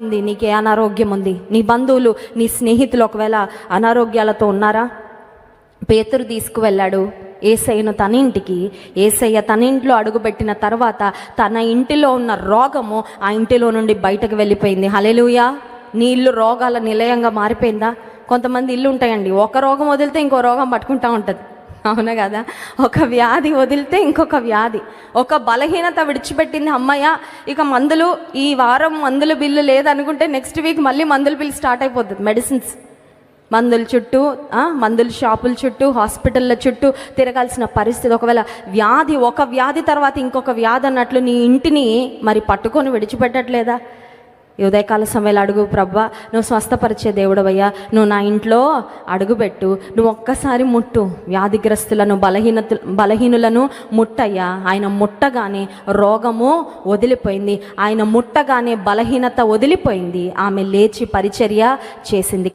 నీకే అనారోగ్యం ఉంది, నీ బంధువులు నీ స్నేహితులు ఒకవేళ అనారోగ్యాలతో ఉన్నారా? పేతురు తీసుకువెళ్ళాడు యేసయ్యను తన ఇంటికి. యేసయ్య తన ఇంట్లో అడుగుపెట్టిన తర్వాత తన ఇంటిలో ఉన్న రోగము ఆ ఇంటిలో నుండి బయటకు వెళ్ళిపోయింది. హల్లెలూయా. నీ ఇల్లు రోగాల నిలయంగా మారిపోయిందా? కొంతమంది ఇల్లు ఉంటాయండి, ఒక రోగం వదిలితే ఇంకో రోగం పట్టుకుంటూ ఉంటుంది, అవునా కదా? ఒక వ్యాధి వదిలితే ఇంకొక వ్యాధి, ఒక బలహీనత విడిచిపెట్టింది, అమ్మయ్య ఇక మందులు, ఈ వారం మందుల బిల్లు లేదనుకుంటే నెక్స్ట్ వీక్ మళ్ళీ మందుల బిల్లు స్టార్ట్ అయిపోతుంది. మెడిసిన్స్, మందుల చుట్టూ, మందుల షాపుల చుట్టూ, హాస్పిటళ్ళ చుట్టూ తిరగాల్సిన పరిస్థితి. ఒకవేళ వ్యాధి, ఒక వ్యాధి తర్వాత ఇంకొక వ్యాధి అన్నట్లు నీ ఇంటిని మరి పట్టుకొని విడిచిపెట్టట్లేదా? ఈ ఉదయకాల సమయంలో అడుగు, ప్రభా నువ్వు స్వస్థపరిచే దేవుడవయ్యా, నువ్వు నా ఇంట్లో అడుగుపెట్టు, నువ్వు ఒక్కసారి ముట్టు, వ్యాధిగ్రస్తులను బలహీనులను ముట్టయ్యా. ఆయన ముట్టగానే రోగము వదిలిపోయింది, ఆయన ముట్టగానే బలహీనత వదిలిపోయింది, ఆమె లేచి పరిచర్య చేసింది.